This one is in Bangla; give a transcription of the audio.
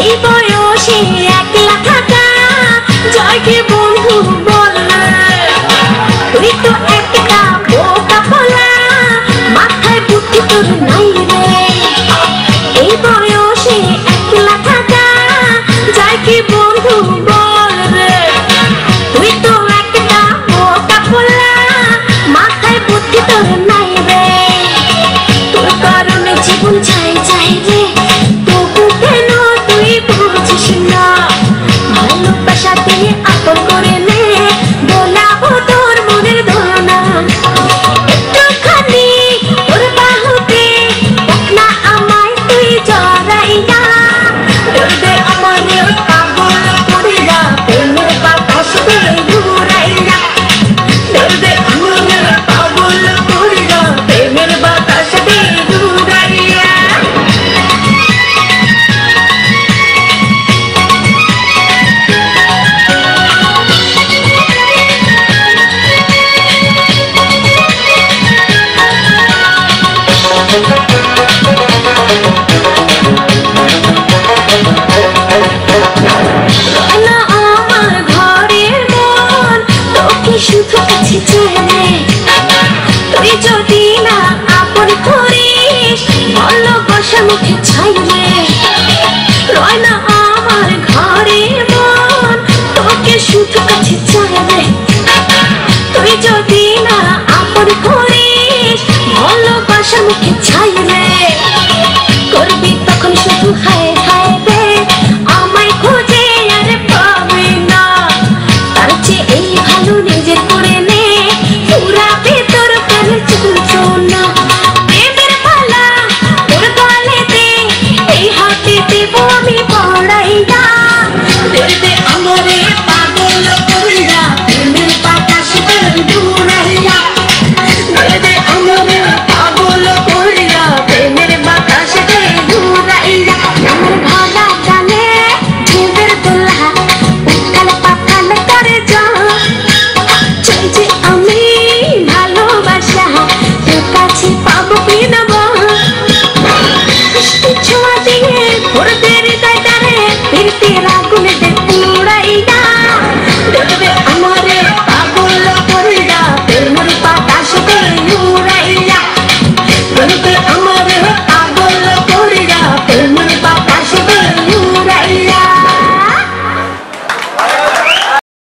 এই বয়সে একলা থাকা যায় কি বন্ধু বল না, তুই তো একটা বোকা বলা, মাথায় বুদ্ধি তোর নাই রে। এই বয়সে একলা থাকা যায় কি বন্ধু বল রে, তুই তো একটা বোকা বলা, মাথায় বুদ্ধি তোর নাই রে। তোর কারণে জীবন চাই চাই রে, তবু কেন তুই বুঝিস না? ভালোবাসা দিয়ে আপন করে নে, বলাবো তোর মনের ধারণা। একটুখানি তোর বাহুতে দেখ না আমায় তুই জড়াইয়া, দে আমারে পাগল করিয়া, প্রেমের বাতাস দিয়ে ঘুরাইয়া। দে আমারে পাগল করিয়া, প্রেমের বাতাস দিয়ে ঘুরাইয়া। না আমার ঘরের মন তোকে শুধু কাছে চেনে, তুই যদি না আপন করিস ভালোবাসা মুখে ছাইলে। রয় না আমার ঘরের মন তোকে শুধু কাছে চাইলে, তুই যদি না আপন করিস ভালোবাসা মুখে ছাইলে। করবি তখন শুধু হায়